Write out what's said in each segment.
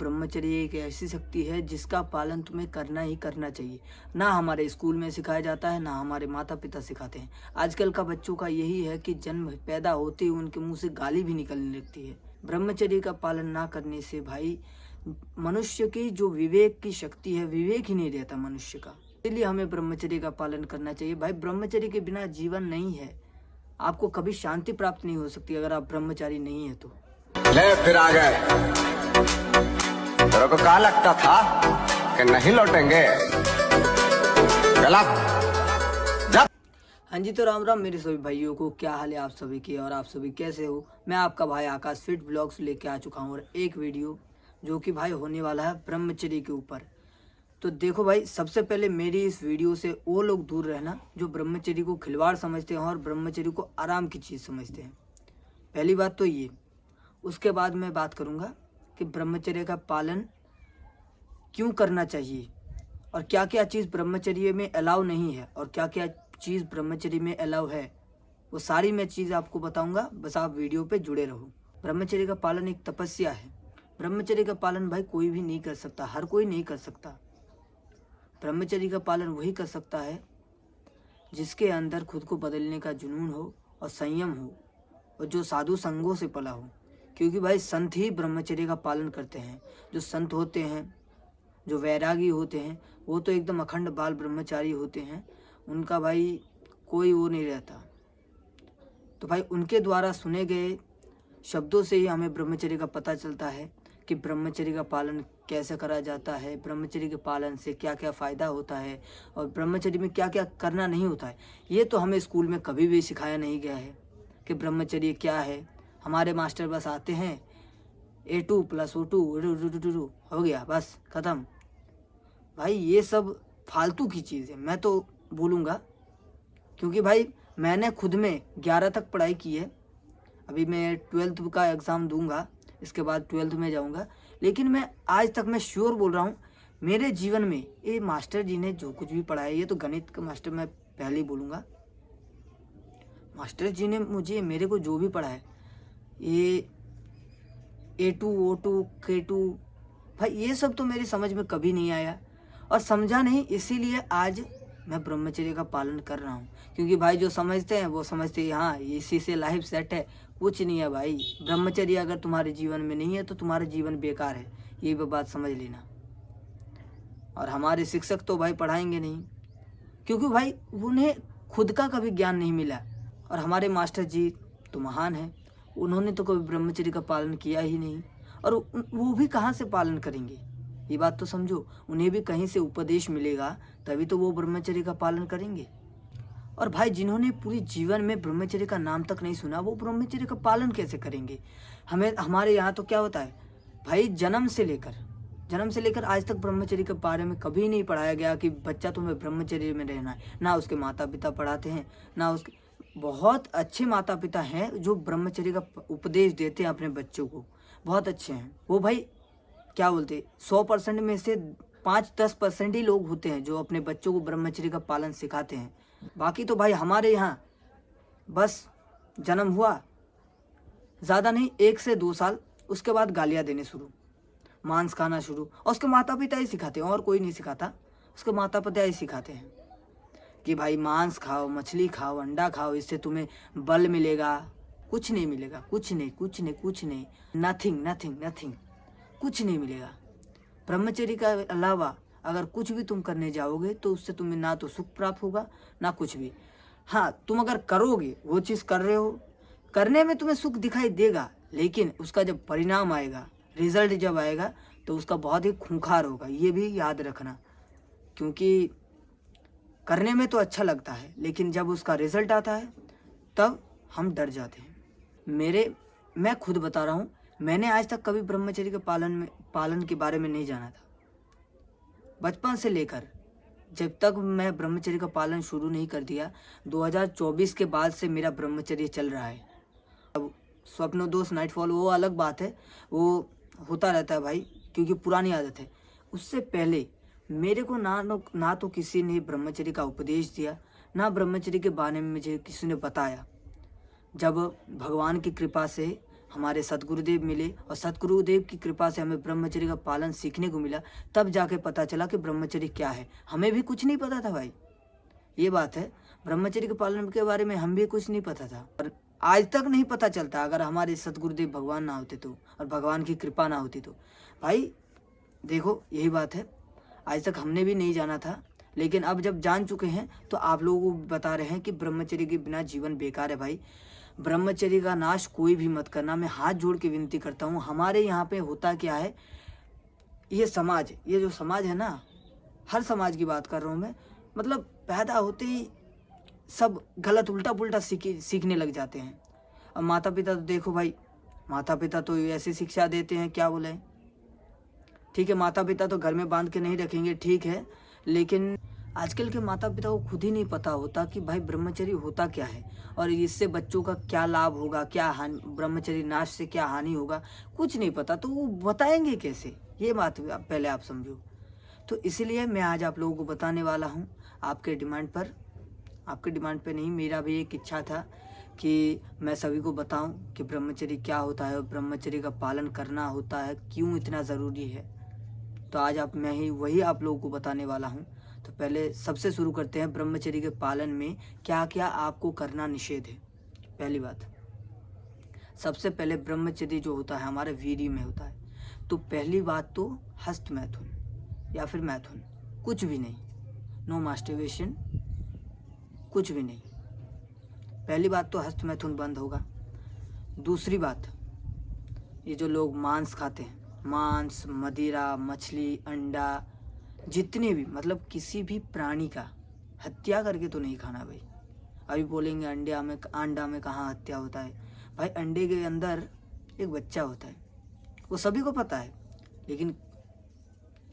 ब्रह्मचर्य एक ऐसी शक्ति है जिसका पालन तुम्हें करना ही करना चाहिए। ना हमारे स्कूल में सिखाया जाता है, ना हमारे माता पिता सिखाते हैं। आजकल का बच्चों का यही है कि जन्म पैदा होते ही उनके मुंह से गाली भी निकलने लगती है। ब्रह्मचर्य का पालन ना करने से भाई मनुष्य की जो विवेक की शक्ति है, विवेक ही नहीं रहता मनुष्य का। इसलिए हमें ब्रह्मचर्य का पालन करना चाहिए। भाई ब्रह्मचर्य के बिना जीवन नहीं है। आपको कभी शांति प्राप्त नहीं हो सकती अगर आप ब्रह्मचारी नहीं है तो। ले फिर आ गए। तेरे को क्या लगता था कि नहीं लौटेंगे? गलत। हाँ जी, तो राम राम मेरे सभी भाइयों को। क्या हाल है आप सभी की और आप सभी कैसे हो? मैं आपका भाई आकाश फिट ब्लॉग्स लेके आ चुका हूँ और एक वीडियो जो कि भाई होने वाला है ब्रह्मचर्य के ऊपर। तो देखो भाई, सबसे पहले मेरी इस वीडियो से वो लोग दूर रहना जो ब्रह्मचर्य को खिलवाड़ समझते हैं और ब्रह्मचर्य को आराम की चीज़ समझते हैं। पहली बात तो ये। उसके बाद मैं बात करूँगा कि ब्रह्मचर्य का पालन क्यों करना चाहिए और क्या क्या चीज़ ब्रह्मचर्य में अलाउ नहीं है और क्या क्या चीज़ ब्रह्मचर्य में अलाउ है। वो सारी मैं चीज़ आपको बताऊंगा, बस आप वीडियो पे जुड़े रहो। ब्रह्मचर्य का पालन एक तपस्या है। ब्रह्मचर्य का पालन भाई कोई भी नहीं कर सकता, हर कोई नहीं कर सकता। ब्रह्मचर्य का पालन वही कर सकता है जिसके अंदर खुद को बदलने का जुनून हो और संयम हो और जो साधु संगों से पला हो। क्योंकि भाई संत ही ब्रह्मचर्य का पालन करते हैं। जो संत होते हैं, जो वैरागी होते हैं, वो तो एकदम अखंड बाल ब्रह्मचारी होते हैं। उनका भाई कोई वो नहीं रहता। तो भाई उनके द्वारा सुने गए शब्दों से ही हमें ब्रह्मचर्य का पता चलता है कि ब्रह्मचर्य का पालन कैसे करा जाता है, ब्रह्मचर्य के पालन से क्या क्या फ़ायदा होता है और ब्रह्मचर्य में क्या क्या करना नहीं होता है। ये तो हमें स्कूल में कभी भी सिखाया नहीं गया है कि ब्रह्मचर्य क्या है। हमारे मास्टर बस आते हैं, A2 + O2 हो गया, बस ख़त्म। भाई ये सब फालतू की चीज़ है, मैं तो बोलूँगा। क्योंकि भाई मैंने खुद में 11 तक पढ़ाई की है। अभी मैं 12th का एग्ज़ाम दूंगा, इसके बाद 12th में जाऊंगा। लेकिन मैं आज तक मैं श्योर बोल रहा हूँ, मेरे जीवन में ये मास्टर जी ने जो कुछ भी पढ़ाया, ये तो गणित का मास्टर मैं पहले ही बोलूँगा, मास्टर जी ने मुझे मेरे को जो भी पढ़ाया, ये A2 O2 K2, भाई ये सब तो मेरी समझ में कभी नहीं आया और समझा नहीं। इसीलिए आज मैं ब्रह्मचर्य का पालन कर रहा हूँ। क्योंकि भाई जो समझते हैं वो समझते हैं हाँ इसी से लाइफ सेट है। कुछ नहीं है भाई। ब्रह्मचर्य अगर तुम्हारे जीवन में नहीं है तो तुम्हारा जीवन बेकार है, ये भी बात समझ लेना। और हमारे शिक्षक तो भाई पढ़ाएंगे नहीं, क्योंकि भाई उन्हें खुद का कभी ज्ञान नहीं मिला। और हमारे मास्टर जी तो महान हैं, उन्होंने तो कभी ब्रह्मचर्य का पालन किया ही नहीं। और वो भी कहाँ से पालन करेंगे, ये बात तो समझो। उन्हें भी कहीं से उपदेश मिलेगा तभी तो वो ब्रह्मचर्य का पालन करेंगे। और भाई जिन्होंने पूरी जीवन में ब्रह्मचर्य का नाम तक नहीं सुना, वो ब्रह्मचर्य का पालन कैसे करेंगे? हमारे यहाँ तो क्या होता है भाई, जन्म से लेकर आज तक ब्रह्मचर्य के बारे में कभी नहीं पढ़ाया गया कि बच्चा तुम्हें ब्रह्मचर्य में रहना है। ना उसके माता पिता पढ़ाते हैं, ना उसके बहुत अच्छे माता पिता हैं जो ब्रह्मचर्य का उपदेश देते हैं अपने बच्चों को, बहुत अच्छे हैं वो। भाई क्या बोलते, 100% में से 5-10% ही लोग होते हैं जो अपने बच्चों को ब्रह्मचर्य का पालन सिखाते हैं। बाकी तो भाई हमारे यहाँ बस जन्म हुआ, ज़्यादा नहीं 1 से 2 साल, उसके बाद गालियाँ देने शुरू, मांस खाना शुरू। और उसके माता पिता ही सिखाते हैं, और कोई नहीं सिखाता। उसके माता पिता ही सिखाते हैं कि भाई मांस खाओ, मछली खाओ, अंडा खाओ, इससे तुम्हें बल मिलेगा। कुछ नहीं मिलेगा, कुछ नहीं, नथिंग, कुछ नहीं मिलेगा। ब्रह्मचर्य का अलावा अगर कुछ भी तुम करने जाओगे तो उससे तुम्हें ना तो सुख प्राप्त होगा ना कुछ भी। हाँ, तुम अगर करोगे, वो चीज़ कर रहे हो, करने में तुम्हें सुख दिखाई देगा, लेकिन उसका जब परिणाम आएगा, रिजल्ट जब आएगा, तो उसका बहुत ही खूंखार होगा, ये भी याद रखना। क्योंकि करने में तो अच्छा लगता है, लेकिन जब उसका रिजल्ट आता है तब हम डर जाते हैं। मैं खुद बता रहा हूँ, मैंने आज तक कभी ब्रह्मचर्य के पालन के बारे में नहीं जाना था। बचपन से लेकर जब तक मैं ब्रह्मचर्य का पालन शुरू नहीं कर दिया, 2024 के बाद से मेरा ब्रह्मचर्य चल रहा है। अब स्वप्नदोष नाइटफॉल वो अलग बात है, वो होता रहता है भाई, क्योंकि पुरानी आदत है। उससे पहले मेरे को ना तो किसी ने ब्रह्मचर्य का उपदेश दिया, ना ब्रह्मचर्य के बारे में मुझे किसी ने बताया। जब भगवान की कृपा से हमारे सतगुरुदेव मिले और सतगुरुदेव की कृपा से हमें ब्रह्मचर्य का पालन सीखने को मिला, तब जाके पता चला कि ब्रह्मचर्य क्या है। हमें भी कुछ नहीं पता था भाई, ये बात है। ब्रह्मचर्य के पालन के बारे में हम भी कुछ नहीं पता था और आज तक नहीं पता चलता अगर हमारे सतगुरुदेव भगवान ना होते तो, और भगवान की कृपा ना होती तो। भाई देखो यही बात है, आज तक हमने भी नहीं जाना था, लेकिन अब जब जान चुके हैं तो आप लोगों को बता रहे हैं कि ब्रह्मचर्य के बिना जीवन बेकार है। भाई ब्रह्मचर्य का नाश कोई भी मत करना, मैं हाथ जोड़ के विनती करता हूँ। हमारे यहाँ पे होता क्या है, ये समाज, ये जो समाज है ना, हर समाज की बात कर रहा हूँ मैं, मतलब पैदा होते ही सब गलत उल्टा पुल्टा सीखने लग जाते हैं। अब माता पिता तो देखो भाई, माता पिता तो ऐसी शिक्षा देते हैं, क्या बोले, ठीक है माता पिता तो घर में बांध के नहीं रखेंगे, ठीक है, लेकिन आजकल के माता पिता को खुद ही नहीं पता होता कि भाई ब्रह्मचर्य होता क्या है और इससे बच्चों का क्या लाभ होगा, क्या हानि, ब्रह्मचर्य नाश से क्या हानि होगा, कुछ नहीं पता, तो वो बताएंगे कैसे, ये बात पहले आप समझो। तो इसलिए मैं आज आप लोगों को बताने वाला हूँ आपके डिमांड पर, आपके डिमांड पे नहीं, मेरा भी एक इच्छा था कि मैं सभी को बताऊं कि ब्रह्मचर्य क्या होता है और ब्रह्मचर्य का पालन करना होता है क्यों इतना ज़रूरी है। तो आज मैं वही आप लोगों को बताने वाला हूं। तो पहले सबसे शुरू करते हैं, ब्रह्मचर्य के पालन में क्या क्या आपको करना निषेध है। पहली बात, सबसे पहले ब्रह्मचर्य जो होता है हमारे वीर्य में होता है, तो पहली बात तो हस्त मैथुन या फिर मैथुन, कुछ भी नहीं, नो मास्टरबेशन, कुछ भी नहीं। पहली बात तो हस्त मैथुन बंद होगा। दूसरी बात, ये जो लोग मांस खाते हैं, मांस, मदिरा, मछली, अंडा, जितने भी मतलब किसी भी प्राणी का हत्या करके तो नहीं खाना भाई। अभी बोलेंगे अंडा में कहाँ हत्या होता है, भाई अंडे के अंदर एक बच्चा होता है, वो सभी को पता है, लेकिन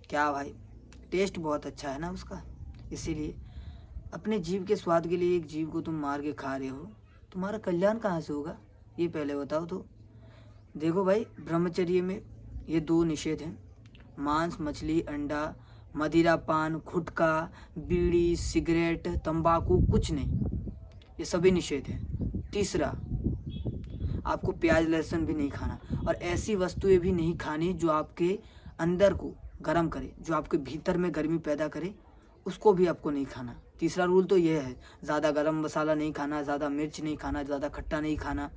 क्या भाई टेस्ट बहुत अच्छा है ना उसका, इसीलिए अपने जीव के स्वाद के लिए एक जीव को तुम मार के खा रहे हो, तुम्हारा कल्याण कहाँ से होगा, ये पहले बताओ। तो देखो भाई ब्रह्मचर्य में ये दो निषेध हैं, मांस, मछली, अंडा, मदिरा पान, गुटखा, बीड़ी, सिगरेट, तंबाकू, कुछ नहीं, ये सभी निषेध हैं। तीसरा, आपको प्याज लहसुन भी नहीं खाना और ऐसी वस्तुएं भी नहीं खानी जो आपके अंदर को गर्म करे, जो आपके भीतर में गर्मी पैदा करे, उसको भी आपको नहीं खाना। तीसरा रूल तो ये है, ज़्यादा गरम मसाला नहीं खाना, ज़्यादा मिर्च नहीं खाना, ज़्यादा खट्टा नहीं खाना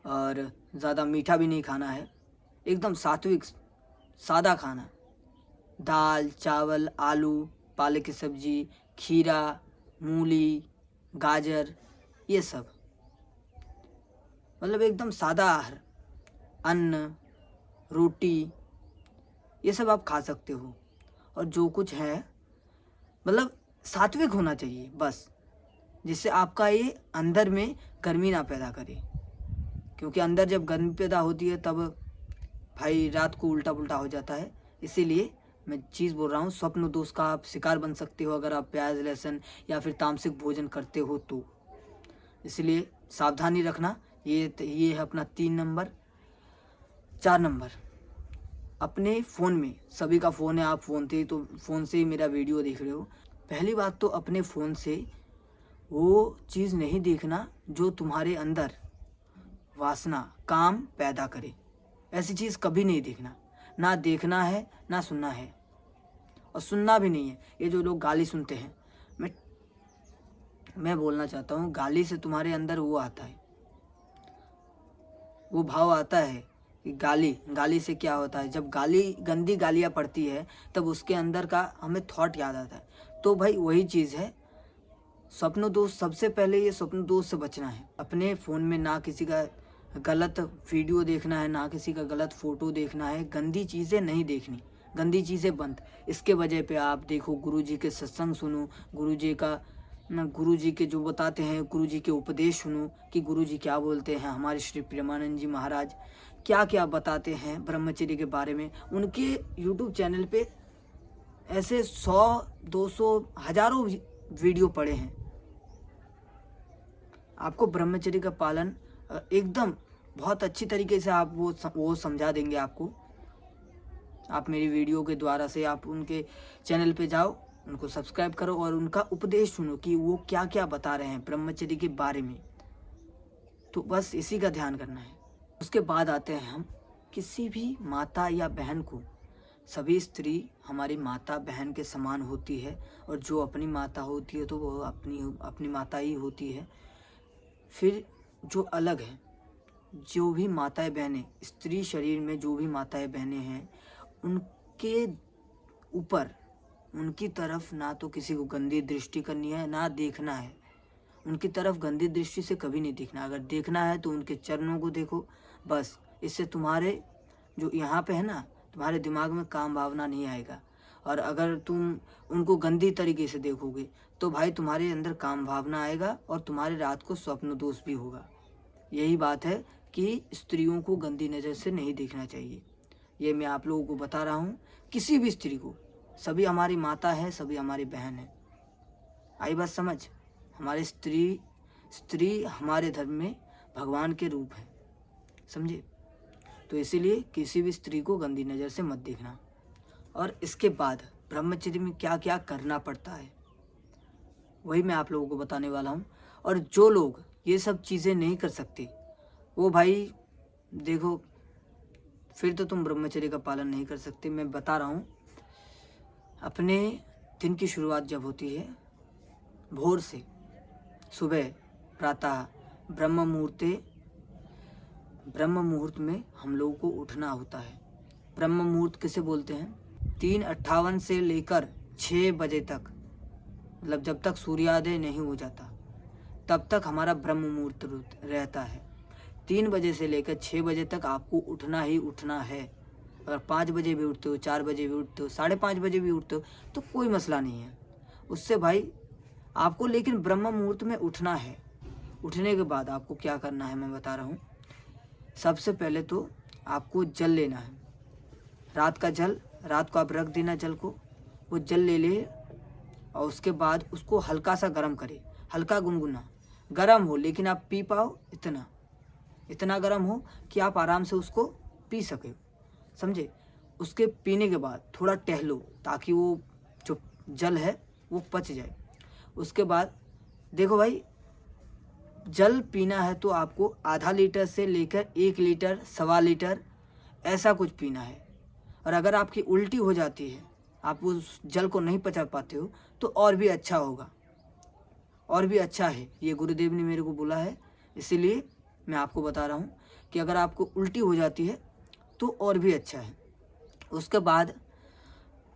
और ज़्यादा मीठा भी नहीं खाना है, एकदम सात्विक सादा खाना, दाल, चावल, आलू, पालक की सब्जी, खीरा, मूली, गाजर, ये सब मतलब एकदम सादा आहार, अन्न, रोटी, ये सब आप खा सकते हो। और जो कुछ है मतलब सात्विक होना चाहिए बस, जिससे आपका ये अंदर में गर्मी ना पैदा करे, क्योंकि अंदर जब गर्मी पैदा होती है तब भाई रात को उल्टा पुल्टा हो जाता है। इसीलिए मैं चीज़ बोल रहा हूँ, स्वप्न दोष का आप शिकार बन सकते हो अगर आप प्याज लहसुन या फिर तामसिक भोजन करते हो तो, इसलिए सावधानी रखना। ये है अपना 3 नंबर। 4 नंबर, अपने फ़ोन में, सभी का फ़ोन है, आप फ़ोन से ही मेरा वीडियो देख रहे हो, पहली बात तो अपने फ़ोन से वो चीज़ नहीं देखना जो तुम्हारे अंदर वासना, काम पैदा करे, ऐसी चीज़ कभी नहीं देखना, ना देखना है ना सुनना है, और सुनना भी नहीं है। ये जो लोग गाली सुनते हैं, मैं बोलना चाहता हूँ, गाली से तुम्हारे अंदर वो आता है, वो भाव आता है कि गाली से क्या होता है, जब गंदी गालियाँ पड़ती है तब उसके अंदर का हमें थॉट याद आता है। तो भाई वही चीज़ है, स्वप्न दोष, सबसे पहले ये स्वप्न दोष से बचना है। अपने फ़ोन में ना किसी का गलत वीडियो देखना है, ना किसी का गलत फ़ोटो देखना है, गंदी चीज़ें नहीं देखनी, गंदी चीज़ें बंद। इसके वजह पे आप देखो, गुरुजी के सत्संग सुनो, गुरुजी के जो बताते हैं, गुरुजी के उपदेश सुनो कि गुरुजी क्या बोलते हैं, हमारे श्री प्रेमानंद जी महाराज क्या क्या बताते हैं ब्रह्मचर्य के बारे में। उनके यूट्यूब चैनल पे ऐसे 100, 200, हज़ारों वीडियो पड़े हैं। आपको ब्रह्मचर्य का पालन एकदम बहुत अच्छी तरीके से आप वो समझा देंगे आपको। आप मेरी वीडियो के द्वारा से आप उनके चैनल पे जाओ, उनको सब्सक्राइब करो और उनका उपदेश सुनो कि वो क्या क्या बता रहे हैं ब्रह्मचर्य के बारे में। तो बस इसी का ध्यान करना है। उसके बाद आते हैं हम किसी भी माता या बहन को, सभी स्त्री हमारी माता बहन के समान होती है, और जो अपनी माता होती है तो वो अपनी माता ही होती है। फिर जो अलग है, जो भी माताएं बहनें, स्त्री शरीर में जो भी माताएं बहनें हैं, उनके ऊपर, उनकी तरफ ना तो किसी को गंदी दृष्टि करनी है, ना देखना है। उनकी तरफ गंदी दृष्टि से कभी नहीं देखना। अगर देखना है तो उनके चरणों को देखो, बस। इससे तुम्हारे जो यहाँ पे है ना, तुम्हारे दिमाग में काम भावना नहीं आएगा। और अगर तुम उनको गंदी तरीके से देखोगे तो भाई तुम्हारे अंदर काम भावना आएगा, और तुम्हारे रात को स्वप्न दोष भी होगा। यही बात है कि स्त्रियों को गंदी नज़र से नहीं देखना चाहिए। ये मैं आप लोगों को बता रहा हूँ, किसी भी स्त्री को। सभी हमारी माता है, सभी हमारी बहन है। आई बात समझ? हमारे स्त्री हमारे धर्म में भगवान के रूप है, समझे? तो इसीलिए किसी भी स्त्री को गंदी नज़र से मत देखना। और इसके बाद ब्रह्मचर्य में क्या क्या करना पड़ता है, वही मैं आप लोगों को बताने वाला हूँ। और जो लोग ये सब चीज़ें नहीं कर सकते, वो भाई देखो, फिर तो तुम ब्रह्मचर्य का पालन नहीं कर सकते। मैं बता रहा हूँ, अपने दिन की शुरुआत जब होती है भोर से, सुबह प्रातः ब्रह्म मुहूर्त में हम लोगों को उठना होता है। ब्रह्म मुहूर्त किसे बोलते हैं? 3:58 से लेकर 6 बजे तक, मतलब जब तक सूर्योदय नहीं हो जाता तब तक हमारा ब्रह्म मुहूर्त रहता है। 3 बजे से लेकर 6 बजे तक आपको उठना ही उठना है। अगर 5 बजे भी उठते हो, 4 बजे भी उठते हो, 5:30 बजे भी उठते हो तो कोई मसला नहीं है उससे भाई आपको, लेकिन ब्रह्म मुहूर्त में उठना है। उठने के बाद आपको क्या करना है मैं बता रहा हूँ। सबसे पहले तो आपको जल लेना है, रात का जल। रात को आप रख देना जल को, वो जल ले और उसके बाद उसको हल्का सा गर्म करें, हल्का गुनगुना गर्म हो, लेकिन आप पी पाओ इतना गर्म हो कि आप आराम से उसको पी सके, समझे? उसके पीने के बाद थोड़ा टहलो ताकि वो जो जल है वो पच जाए। उसके बाद देखो भाई, जल पीना है तो आपको आधा लीटर से लेकर 1 लीटर, 1.25 लीटर ऐसा कुछ पीना है। और अगर आपकी उल्टी हो जाती है, आप उस जल को नहीं पचा पाते हो, तो और भी अच्छा होगा, और भी अच्छा है। ये गुरुदेव ने मेरे को बोला है, इसीलिए मैं आपको बता रहा हूँ कि अगर आपको उल्टी हो जाती है तो और भी अच्छा है। उसके बाद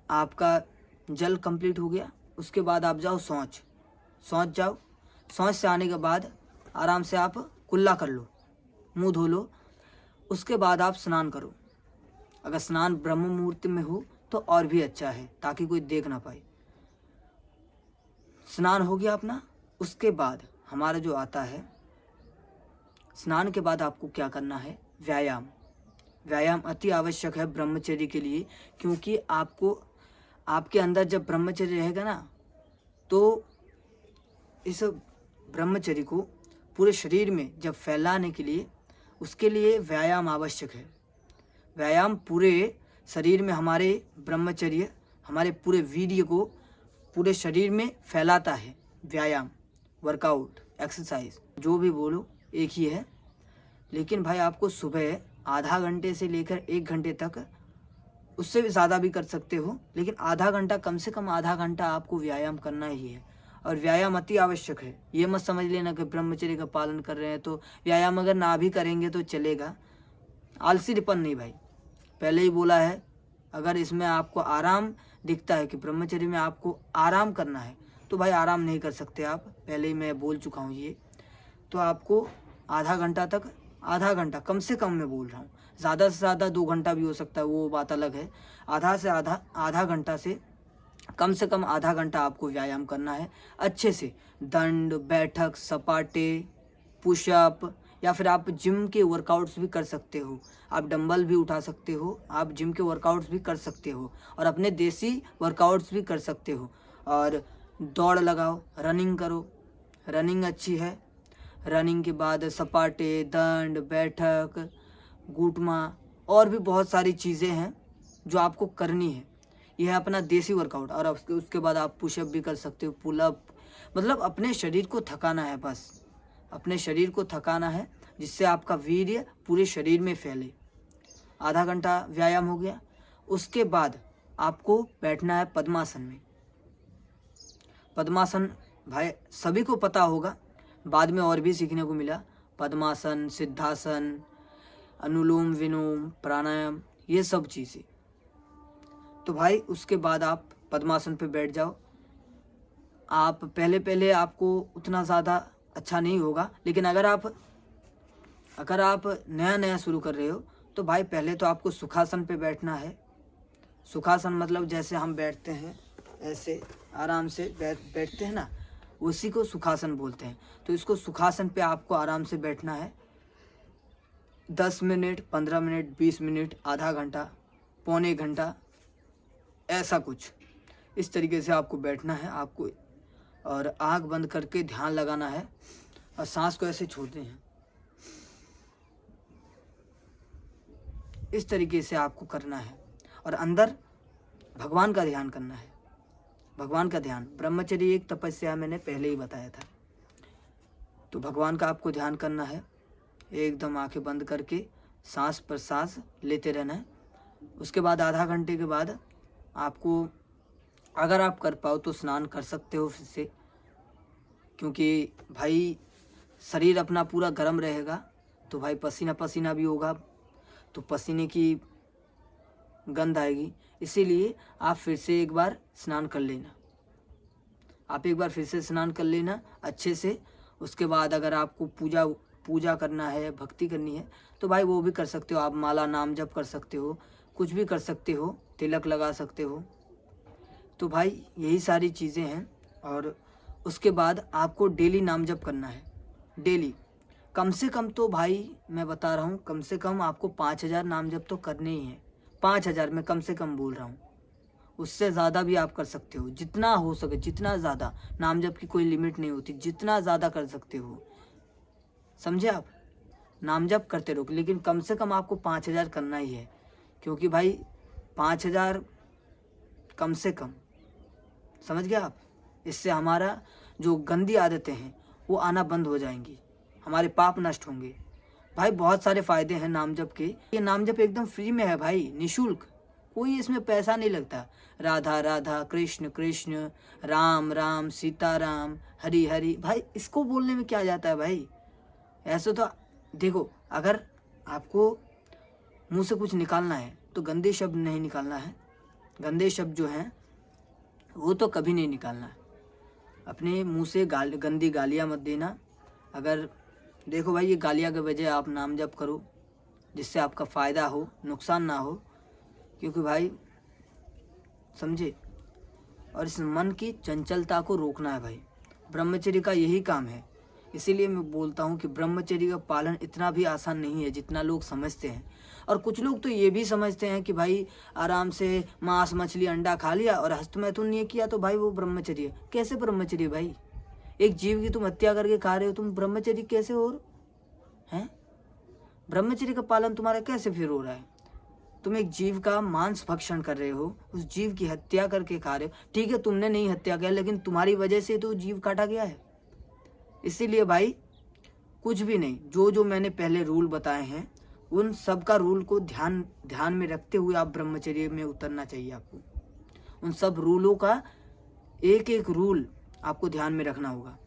आपका जल कंप्लीट हो गया, उसके बाद आप जाओ शौच जाओ। शौच से आने के बाद आराम से आप कुल्ला कर लो, मुंह धो लो। उसके बाद आप स्नान करो। अगर स्नान ब्रह्म मुहूर्त में हो तो और भी अच्छा है, ताकि कोई देख ना पाए। स्नान हो गया अपना। उसके बाद हमारा जो आता है, स्नान के बाद आपको क्या करना है? व्यायाम अति आवश्यक है ब्रह्मचर्य के लिए, क्योंकि आपके अंदर जब ब्रह्मचर्य रहेगा ना, तो इस ब्रह्मचर्य को पूरे शरीर में जब फैलाने के लिए, उसके लिए व्यायाम आवश्यक है। व्यायाम पूरे शरीर में हमारे ब्रह्मचर्य, हमारे पूरे वीर्य को पूरे शरीर में फैलाता है। व्यायाम, वर्कआउट, एक्सरसाइज, जो भी बोलो एक ही है। लेकिन भाई आपको सुबह आधा घंटे से लेकर 1 घंटे तक, उससे भी ज़्यादा भी कर सकते हो, लेकिन आधा घंटा, कम से कम आधा घंटा आपको व्यायाम करना ही है। और व्यायाम अति आवश्यक है। ये मत समझ लेना कि ब्रह्मचर्य का पालन कर रहे हैं तो व्यायाम अगर ना भी करेंगे तो चलेगा। आलसीपन नहीं भाई, पहले ही बोला है। अगर इसमें आपको आराम दिखता है कि ब्रह्मचर्य में आपको आराम करना है, तो भाई आराम नहीं कर सकते आप, पहले ही मैं बोल चुका हूँ ये। तो आपको आधा घंटा कम से कम मैं बोल रहा हूँ, ज़्यादा से ज़्यादा 2 घंटा भी हो सकता है, वो बात अलग है। आधा घंटा से कम आधा घंटा आपको व्यायाम करना है अच्छे से। दंड बैठक, सपाटे, पुशअप, या फिर आप जिम के वर्कआउट्स भी कर सकते हो। आप डंबल भी उठा सकते हो, आप जिम के वर्कआउट्स भी कर सकते हो, और अपने देसी वर्कआउट्स भी कर सकते हो। और दौड़ लगाओ, रनिंग करो, रनिंग अच्छी है। रनिंग के बाद सपाटे, दंड बैठक, घुटमा, और भी बहुत सारी चीज़ें हैं जो आपको करनी है। यह है अपना देसी वर्कआउट। और उसके बाद आप पुशअप भी कर सकते हो, पुलअप, मतलब अपने शरीर को थकाना है, बस अपने शरीर को थकाना है। जिससे आपका वीर्य पूरे शरीर में फैले। आधा घंटा व्यायाम हो गया। उसके बाद आपको बैठना है पद्मासन में। पद्मासन भाई सभी को पता होगा, बाद में और भी सीखने को मिला। पद्मासन, सिद्धासन, अनुलोम विलोम, प्राणायाम, ये सब चीज़ें। तो भाई उसके बाद आप पद्मासन पे बैठ जाओ। आप पहले आपको उतना ज़्यादा अच्छा नहीं होगा, लेकिन अगर आप नया नया शुरू कर रहे हो तो भाई पहले तो आपको सुखासन पे बैठना है। सुखासन मतलब जैसे हम बैठते हैं ऐसे आराम से बैठते हैं ना, उसी को सुखासन बोलते हैं। तो इसको सुखासन पे आपको आराम से बैठना है। 10 मिनट, 15 मिनट, 20 मिनट, आधा घंटा, पौने घंटा, ऐसा कुछ इस तरीके से आपको बैठना है आपको। और आँख बंद करके ध्यान लगाना है और सांस को ऐसे छोड़ते हैं। इस तरीके से आपको करना है और अंदर भगवान का ध्यान करना है। भगवान का ध्यान, ब्रह्मचर्य एक तपस्या मैंने पहले ही बताया था। तो भगवान का आपको ध्यान करना है। एकदम आंखें बंद करके सांस पर सांस लेते रहना है। उसके बाद आधा घंटे के बाद आपको, अगर आप कर पाओ तो स्नान कर सकते हो फिर से, क्योंकि भाई शरीर अपना पूरा गर्म रहेगा तो भाई पसीना पसीना भी होगा, तो पसीने की गंध आएगी। इसीलिए आप फिर से एक बार स्नान कर लेना। आप एक बार फिर से स्नान कर लेना अच्छे से। उसके बाद अगर आपको पूजा करना है, भक्ति करनी है, तो भाई वो भी कर सकते हो। आप माला नाम जप कर सकते हो, कुछ भी कर सकते हो, तिलक लगा सकते हो। तो भाई यही सारी चीज़ें हैं। और उसके बाद आपको डेली नाम जप करना है। डेली कम से कम, तो भाई मैं बता रहा हूँ, कम से कम आपको 5000 नाम जप तो करने ही हैं। 5000 मैं कम से कम बोल रहा हूँ, उससे ज़्यादा भी आप कर सकते हो, जितना हो सके, जितना ज़्यादा। नाम जप की कोई लिमिट नहीं होती, जितना ज़्यादा कर सकते हो, समझे आप। नाम जप करते रहो, लेकिन कम से कम आपको 5000 करना ही है, क्योंकि भाई 5000 कम से कम, समझ गए आप। इससे हमारा जो गंदी आदतें हैं वो आना बंद हो जाएंगी, हमारे पाप नष्ट होंगे। भाई बहुत सारे फ़ायदे हैं नाम जप के। ये नाम जप एकदम फ्री में है भाई, निःशुल्क, कोई इसमें पैसा नहीं लगता। राधा राधा, कृष्ण कृष्ण, राम राम, सीता राम, हरि हरि, भाई इसको बोलने में क्या जाता है भाई। ऐसे तो देखो, अगर आपको मुंह से कुछ निकालना है तो गंदे शब्द नहीं निकालना है। गंदे शब्द जो हैं वो तो कभी नहीं निकालना है। अपने मुंह से गंदी गालियाँ मत देना। अगर देखो भाई, ये गालियाँ के बजाय आप नाम जप करो, जिससे आपका फ़ायदा हो, नुकसान ना हो, क्योंकि भाई समझे। और इस मन की चंचलता को रोकना है भाई, ब्रह्मचर्य का यही काम है। इसीलिए मैं बोलता हूँ कि ब्रह्मचर्य का पालन इतना भी आसान नहीं है जितना लोग समझते हैं। और कुछ लोग तो ये भी समझते हैं कि भाई आराम से मांस मछली अंडा खा लिया और हस्तमैथुन नहीं किया तो भाई वो ब्रह्मचर्य। कैसे ब्रह्मचर्य भाई? एक जीव की तुम हत्या करके खा रहे हो, तुम ब्रह्मचर्य कैसे हो हैं? ब्रह्मचर्य का पालन तुम्हारा कैसे फिर हो रहा है? तुम एक जीव का मांस भक्षण कर रहे हो, उस जीव की हत्या करके खा रहे हो। ठीक है, तुमने नहीं हत्या किया, लेकिन तुम्हारी वजह से तो जीव काटा गया है। इसीलिए भाई कुछ भी नहीं, जो मैंने पहले रूल बताए हैं उन सब का रूल को ध्यान में रखते हुए आप ब्रह्मचर्य में उतरना चाहिए आपको। उन सब रूलों का एक एक रूल आपको ध्यान में रखना होगा,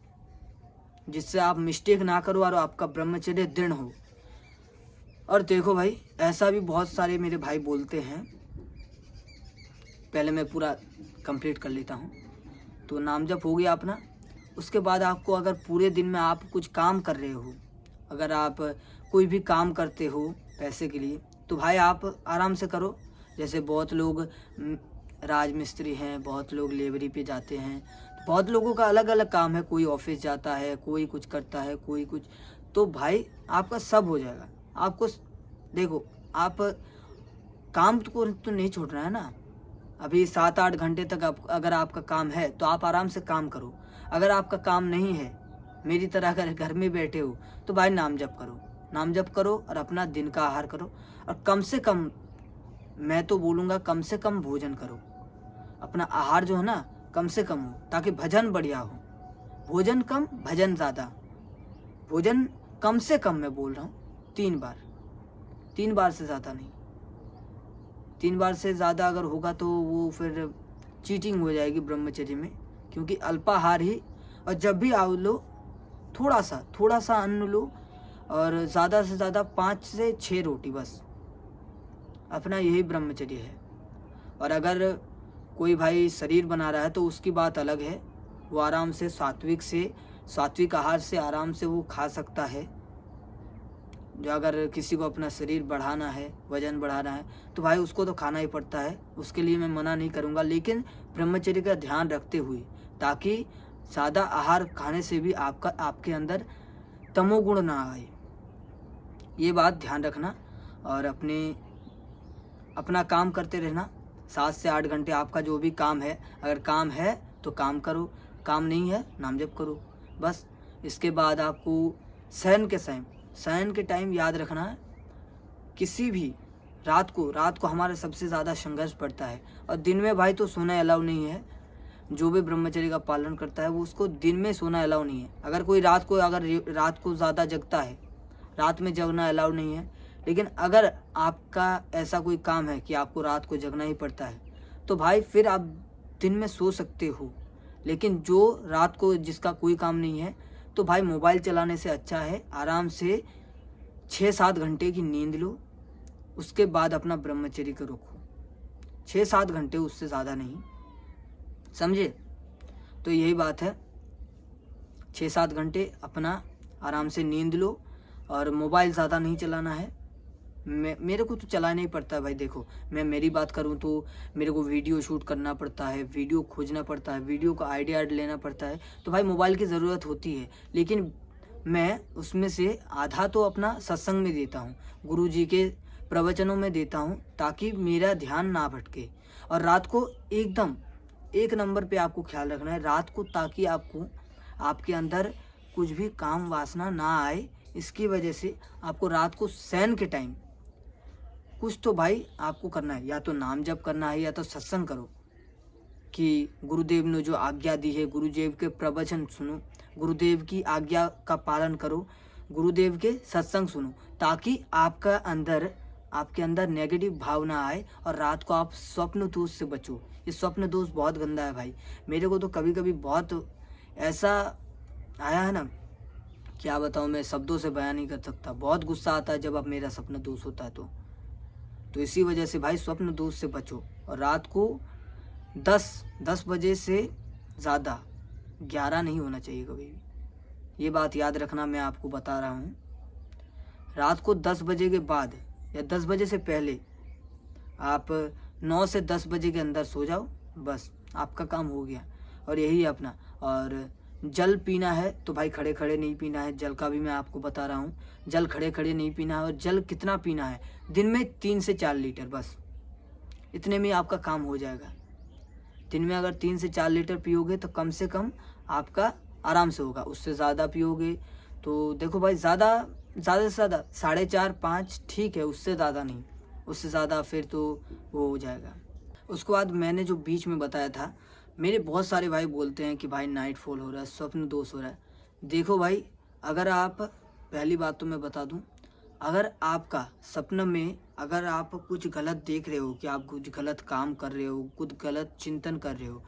जिससे आप मिस्टेक ना करो और आपका ब्रह्मचर्य दृढ़ हो। और देखो भाई, ऐसा भी बहुत सारे मेरे भाई बोलते हैं, पहले मैं पूरा कंप्लीट कर लेता हूँ। तो नाम जप हो गया अपना। उसके बाद आपको, अगर पूरे दिन में आप कुछ काम कर रहे हो, अगर आप कोई भी काम करते हो पैसे के लिए, तो भाई आप आराम से करो। जैसे बहुत लोग राजमिस्त्री हैं, बहुत लोग लेबरी पे जाते हैं, बहुत लोगों का अलग अलग काम है। कोई ऑफिस जाता है, कोई कुछ करता है, कोई कुछ। तो भाई आपका सब हो जाएगा। आपको देखो, आप काम को तो नहीं छोड़ना है ना। अभी 7-8 घंटे तक अगर आपका काम है तो आप आराम से काम करो। अगर आपका काम नहीं है, मेरी तरह अगर घर में बैठे हो, तो भाई नाम जप करो। नाम जप करो और अपना दिन का आहार करो। और कम से कम, मैं तो बोलूँगा कम से कम भोजन करो। अपना आहार जो है ना कम से कम हो, ताकि भजन बढ़िया हो। भोजन कम, भजन ज़्यादा। भोजन कम से कम मैं बोल रहा हूँ 3 बार से ज़्यादा नहीं। 3 बार से ज़्यादा अगर होगा तो वो फिर चीटिंग हो जाएगी ब्रह्मचर्य में, क्योंकि अल्पाहार ही। और जब भी आओ लो थोड़ा सा अन्न लो, और ज़्यादा से ज़्यादा 5 से 6 रोटी बस, अपना यही ब्रह्मचर्य है। और अगर कोई भाई शरीर बना रहा है तो उसकी बात अलग है, वो आराम से सात्विक आहार से आराम से वो खा सकता है। जो अगर किसी को अपना शरीर बढ़ाना है, वजन बढ़ाना है, तो भाई उसको तो खाना ही पड़ता है, उसके लिए मैं मना नहीं करूँगा, लेकिन ब्रह्मचर्य का ध्यान रखते हुए, ताकि सादा आहार खाने से भी आपके अंदर तमोगुण ना आए। ये बात ध्यान रखना। और अपना काम करते रहना। 7 से 8 घंटे आपका जो भी काम है, अगर काम है तो काम करो, काम नहीं है नाम जप करो बस। इसके बाद आपको शयन के टाइम याद रखना है, किसी भी रात को हमारा सबसे ज़्यादा संघर्ष पड़ता है। और दिन में भाई तो सोना अलाउ नहीं है। जो भी ब्रह्मचर्य का पालन करता है वो उसको दिन में सोना अलाउ नहीं है। अगर कोई रात को ज़्यादा जगता है, रात में जगना अलाउ नहीं है। लेकिन अगर आपका ऐसा कोई काम है कि आपको रात को जगना ही पड़ता है, तो भाई फिर आप दिन में सो सकते हो। लेकिन जो रात को जिसका कोई काम नहीं है, तो भाई मोबाइल चलाने से अच्छा है आराम से 6-7 घंटे की नींद लो, उसके बाद अपना ब्रह्मचर्य को रखो। 6-7 घंटे, उससे ज़्यादा नहीं, समझे? तो यही बात है, 6-7 घंटे अपना आराम से नींद लो, और मोबाइल ज़्यादा नहीं चलाना है। मेरे को तो चलाना ही पड़ता है भाई। देखो, मैं मेरी बात करूं तो मेरे को वीडियो शूट करना पड़ता है, वीडियो खोजना पड़ता है, वीडियो का आइडिया लेना पड़ता है, तो भाई मोबाइल की ज़रूरत होती है। लेकिन मैं उसमें से आधा तो अपना सत्संग में देता हूँ, गुरु जी के प्रवचनों में देता हूँ, ताकि मेरा ध्यान ना भटके। और रात को एकदम 1 नंबर पे आपको ख्याल रखना है रात को, ताकि आपके अंदर कुछ भी काम वासना ना आए। इसकी वजह से आपको रात को शयन के टाइम कुछ तो भाई आपको करना है, या तो नाम जप करना है, या तो सत्संग करो, कि गुरुदेव ने जो आज्ञा दी है, गुरुदेव के प्रवचन सुनो, गुरुदेव की आज्ञा का पालन करो, गुरुदेव के सत्संग सुनो, ताकि आपके अंदर नेगेटिव भावना आए, और रात को आप स्वप्न दोष से बचो। ये स्वप्न दोष बहुत गंदा है भाई। मेरे को तो कभी कभी बहुत ऐसा आया है ना, क्या बताऊँ, मैं शब्दों से बयान नहीं कर सकता। बहुत गुस्सा आता है जब अब मेरा स्वप्न दोष होता है तो इसी वजह से भाई स्वप्न दोष से बचो। और रात को 10 बजे से ज़्यादा 11 नहीं होना चाहिए कभी भी। ये बात याद रखना, मैं आपको बता रहा हूँ। रात को 10 बजे के बाद या 10 बजे से पहले आप 9 से 10 बजे के अंदर सो जाओ, बस आपका काम हो गया। और यही है अपना। और जल पीना है तो भाई खड़े खड़े नहीं पीना है, जल का भी मैं आपको बता रहा हूँ। जल खड़े खड़े नहीं पीना है। और जल कितना पीना है, दिन में 3 से 4 लीटर, बस इतने में आपका काम हो जाएगा। दिन में अगर 3 से 4 लीटर पियोगे तो कम से कम आपका आराम से होगा। उससे ज़्यादा पियोगे तो देखो भाई, ज़्यादा से ज़्यादा 4.5-5 ठीक है, उससे ज़्यादा नहीं। उससे ज़्यादा फिर तो वो हो जाएगा। उसके बाद मैंने जो बीच में बताया था, मेरे बहुत सारे भाई बोलते हैं कि भाई नाइट फॉल हो रहा है, स्वप्न दोष हो रहा है। देखो भाई, अगर आप, पहली बात तो मैं बता दूं, अगर आपका सपन में अगर आप कुछ गलत देख रहे हो, कि आप कुछ गलत काम कर रहे हो, कुछ गलत चिंतन कर रहे हो,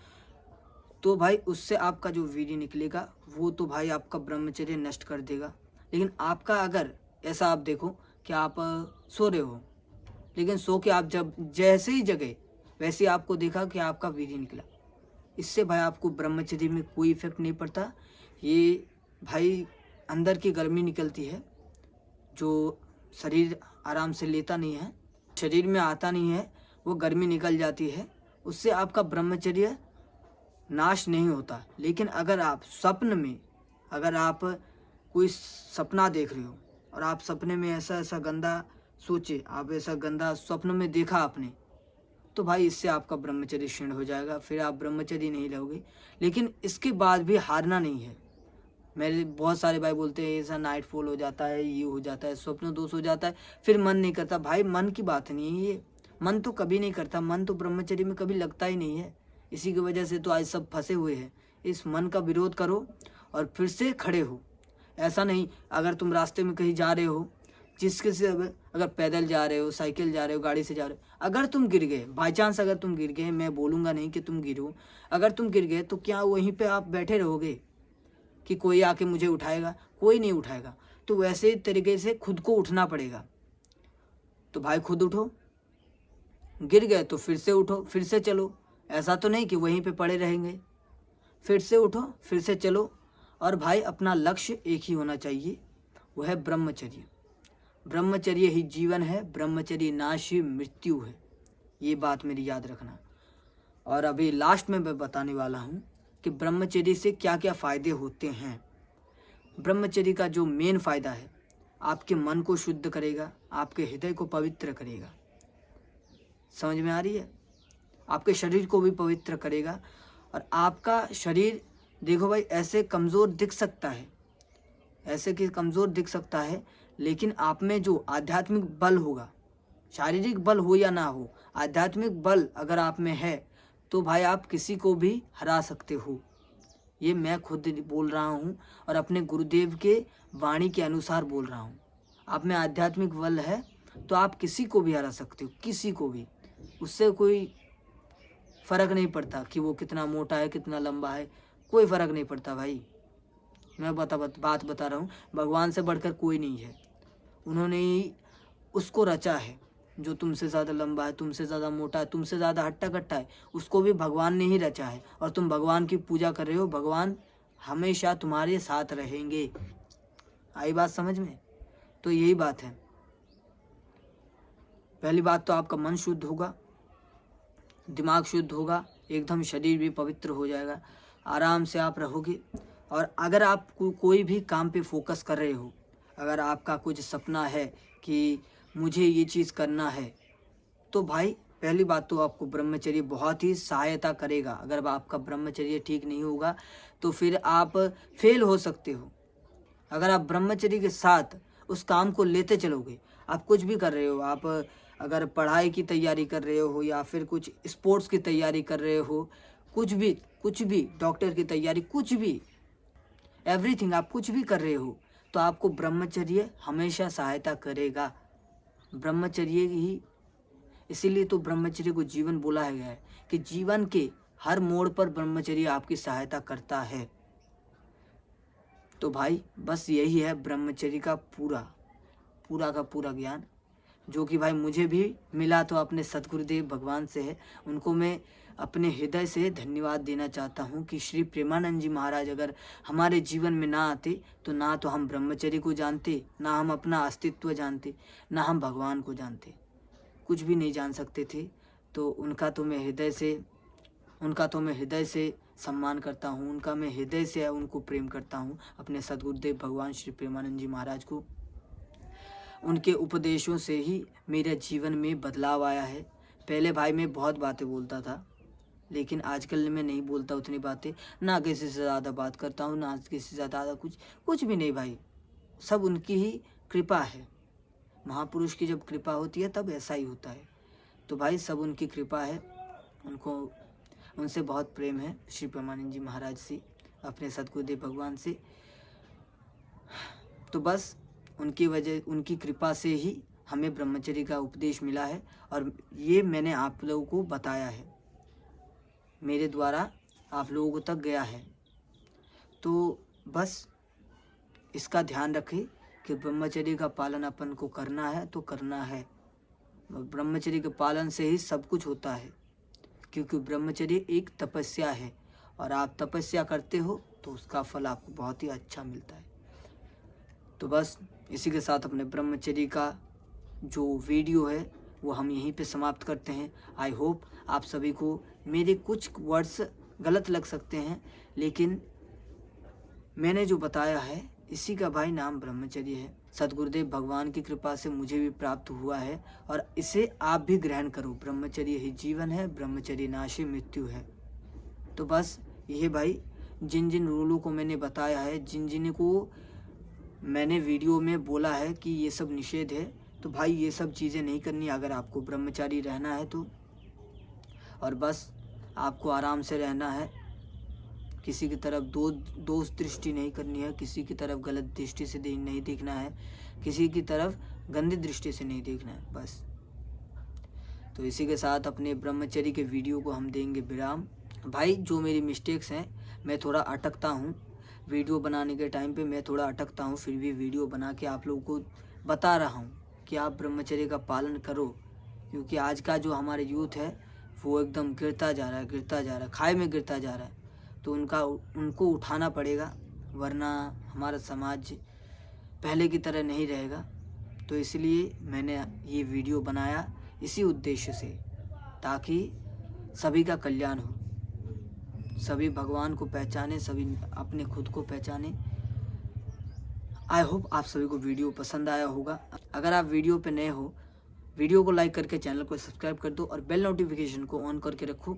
तो भाई उससे आपका जो वीर्य निकलेगा वो तो भाई आपका ब्रह्मचर्य नष्ट कर देगा। लेकिन आपका अगर ऐसा आप देखो कि आप सो रहे हो, लेकिन सो के आप जब जैसे ही जगह वैसे आपको देखा कि आपका वीर्य निकला, इससे भाई आपको ब्रह्मचर्य में कोई इफेक्ट नहीं पड़ता। ये भाई अंदर की गर्मी निकलती है, जो शरीर आराम से लेता नहीं है, शरीर में आता नहीं है, वो गर्मी निकल जाती है, उससे आपका ब्रह्मचर्य नाश नहीं होता। लेकिन अगर आप स्वप्न में, अगर आप कोई सपना देख रहे हो और आप सपने में ऐसा गंदा सोचे, आप ऐसा गंदा स्वप्न में देखा आपने, तो भाई इससे आपका ब्रह्मचर्य क्षीण हो जाएगा, फिर आप ब्रह्मचर्य नहीं रहोगे। लेकिन इसके बाद भी हारना नहीं है। मेरे बहुत सारे भाई बोलते हैं ऐसा नाइट फॉल हो जाता है, ये हो जाता है, स्वप्न दोष हो जाता है, फिर मन नहीं करता। भाई मन की बात नहीं है ये, मन तो कभी नहीं करता, मन तो ब्रह्मचर्य में कभी लगता ही नहीं है। इसी की वजह से तो आज सब फंसे हुए हैं। इस मन का विरोध करो और फिर से खड़े हो। ऐसा नहीं, अगर तुम रास्ते में कहीं जा रहे हो, जिसके से अगर पैदल जा रहे हो, साइकिल जा रहे हो, गाड़ी से जा रहे हो, अगर तुम गिर गए, बाई चांस अगर तुम गिर गए, मैं बोलूँगा नहीं कि तुम गिरो, अगर तुम गिर गए तो क्या वहीं पे आप बैठे रहोगे कि कोई आके मुझे उठाएगा? कोई नहीं उठाएगा। तो वैसे तरीके से खुद को उठना पड़ेगा। तो भाई खुद उठो, गिर गए तो फिर से उठो, फिर से चलो। ऐसा तो नहीं कि वहीं पे पड़े रहेंगे। फिर से उठो, फिर से चलो। और भाई अपना लक्ष्य एक ही होना चाहिए, वह है ब्रह्मचर्य। ब्रह्मचर्य ही जीवन है, ब्रह्मचर्य नाश ही मृत्यु है। ये बात मेरी याद रखना। और अभी लास्ट में मैं बताने वाला हूँ कि ब्रह्मचर्य से क्या क्या फ़ायदे होते हैं। ब्रह्मचर्य का जो मेन फ़ायदा है, आपके मन को शुद्ध करेगा, आपके हृदय को पवित्र करेगा। समझ में आ रही है? आपके शरीर को भी पवित्र करेगा। और आपका शरीर देखो भाई, ऐसे कमज़ोर दिख सकता है, ऐसे कि कमज़ोर दिख सकता है, लेकिन आप में जो आध्यात्मिक बल होगा, शारीरिक बल हो या ना हो, आध्यात्मिक बल अगर आप में है तो भाई आप किसी को भी हरा सकते हो। ये मैं खुद बोल रहा हूँ और अपने गुरुदेव के वाणी के अनुसार बोल रहा हूँ। आप में आध्यात्मिक बल है तो आप किसी को भी हरा सकते हो, किसी को भी। उससे कोई फ़र्क नहीं पड़ता कि वो कितना मोटा है, कितना लंबा है, कोई फ़र्क नहीं पड़ता भाई। मैं बात बता रहा हूँ, भगवान से बढ़कर कोई नहीं है। उन्होंने ही उसको रचा है जो तुमसे ज़्यादा लंबा है, तुमसे ज़्यादा मोटा है, तुमसे ज़्यादा हट्टा कट्टा है, उसको भी भगवान ने ही रचा है। और तुम भगवान की पूजा कर रहे हो, भगवान हमेशा तुम्हारे साथ रहेंगे। आई बात समझ में? तो यही बात है। पहली बात तो आपका मन शुद्ध होगा, दिमाग शुद्ध होगा, एकदम शरीर भी पवित्र हो जाएगा, आराम से आप रहोगे। और अगर आप कोई भी काम पे फोकस कर रहे हो, अगर आपका कुछ सपना है कि मुझे ये चीज़ करना है, तो भाई पहली बात तो आपको ब्रह्मचर्य बहुत ही सहायता करेगा। अगर आपका ब्रह्मचर्य ठीक नहीं होगा तो फिर आप फेल हो सकते हो। अगर आप ब्रह्मचर्य के साथ उस काम को लेते चलोगे, आप कुछ भी कर रहे हो, आप अगर पढ़ाई की तैयारी कर रहे हो या फिर कुछ स्पोर्ट्स की तैयारी कर रहे हो, कुछ भी डॉक्टर की तैयारी, कुछ भी, एवरीथिंग, आप कुछ भी कर रहे हो, तो आपको ब्रह्मचर्य हमेशा सहायता करेगा। ब्रह्मचर्य ही, इसीलिए तो ब्रह्मचर्य को जीवन बोला गया है कि जीवन के हर मोड़ पर ब्रह्मचर्य आपकी सहायता करता है। तो भाई बस यही है ब्रह्मचर्य का पूरा का पूरा ज्ञान, जो कि भाई मुझे भी मिला तो अपने सतगुरुदेव भगवान से है। उनको मैं अपने हृदय से धन्यवाद देना चाहता हूँ कि श्री प्रेमानंद जी महाराज अगर हमारे जीवन में ना आते तो ना तो हम ब्रह्मचर्य को जानते, ना हम अपना अस्तित्व जानते, ना हम भगवान को जानते, कुछ भी नहीं जान सकते थे। तो उनका तो मैं हृदय से सम्मान करता हूँ, उनका मैं हृदय से उनको प्रेम करता हूँ, अपने सद्गुरुदेव भगवान श्री प्रेमानंद जी महाराज को। उनके उपदेशों से ही मेरे जीवन में बदलाव आया है। पहले भाई मैं बहुत बातें बोलता था, लेकिन आजकल मैं नहीं बोलता उतनी बातें, ना किसी से ज़्यादा बात करता हूँ, ना किसी से ज़्यादा कुछ भी नहीं भाई। सब उनकी ही कृपा है। महापुरुष की जब कृपा होती है तब ऐसा ही होता है। तो भाई सब उनकी कृपा है, उनसे बहुत प्रेम है, श्री प्रेमानंद जी महाराज से, अपने सद्गुरुदेव भगवान से। तो बस उनकी कृपा से ही हमें ब्रह्मचर्य का उपदेश मिला है और ये मैंने आप लोगों को बताया है, मेरे द्वारा आप लोगों तक गया है। तो बस इसका ध्यान रखें कि ब्रह्मचर्य का पालन अपन को करना है तो करना है। ब्रह्मचर्य के पालन से ही सब कुछ होता है, क्योंकि ब्रह्मचर्य एक तपस्या है और आप तपस्या करते हो तो उसका फल आपको बहुत ही अच्छा मिलता है। तो बस इसी के साथ अपने ब्रह्मचर्य का जो वीडियो है वो हम यहीं पे समाप्त करते हैं। आई होप आप सभी को मेरे कुछ वर्ड्स गलत लग सकते हैं, लेकिन मैंने जो बताया है इसी का भाई नाम ब्रह्मचर्य है। सद्गुरुदेव भगवान की कृपा से मुझे भी प्राप्त हुआ है और इसे आप भी ग्रहण करो। ब्रह्मचर्य ही जीवन है, ब्रह्मचर्य नाश मृत्यु है। तो बस ये भाई जिन जिन रूलों को मैंने बताया है, जिन जिन को मैंने वीडियो में बोला है कि ये सब निषेध है, तो भाई ये सब चीज़ें नहीं करनी अगर आपको ब्रह्मचारी रहना है तो। और बस आपको आराम से रहना है, किसी की तरफ दोष दृष्टि नहीं करनी है, किसी की तरफ गलत दृष्टि से नहीं देखना है, किसी की तरफ गंदी दृष्टि से नहीं देखना है बस। तो इसी के साथ अपने ब्रह्मचर्य के वीडियो को हम देंगे विराम। भाई जो मेरी मिस्टेक्स हैं, मैं थोड़ा अटकता हूँ वीडियो बनाने के टाइम पे, मैं थोड़ा अटकता हूँ, फिर भी वीडियो बना के आप लोगों को बता रहा हूँ कि आप ब्रह्मचर्य का पालन करो। क्योंकि आज का जो हमारे यूथ है वो एकदम गिरता जा रहा है, खाई में गिरता जा रहा है। तो उनको उठाना पड़ेगा, वरना हमारा समाज पहले की तरह नहीं रहेगा। तो इसलिए मैंने ये वीडियो बनाया इसी उद्देश्य से, ताकि सभी का कल्याण हो, सभी भगवान को पहचाने, सभी अपने खुद को पहचाने। आई होप आप सभी को वीडियो पसंद आया होगा। अगर आप वीडियो पे नए हो, वीडियो को लाइक करके चैनल को सब्सक्राइब कर दो और बेल नोटिफिकेशन को ऑन करके रखो,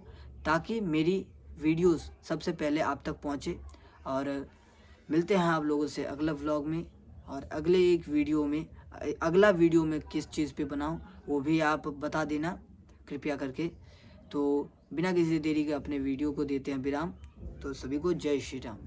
ताकि मेरी वीडियोस सबसे पहले आप तक पहुंचे। और मिलते हैं आप लोगों से अगला व्लॉग में, और अगला वीडियो में किस चीज़ पे बनाऊं वो भी आप बता देना कृपया करके। तो बिना किसी देरी के अपने वीडियो को देते हैं विराम। तो सभी को जय श्री राम।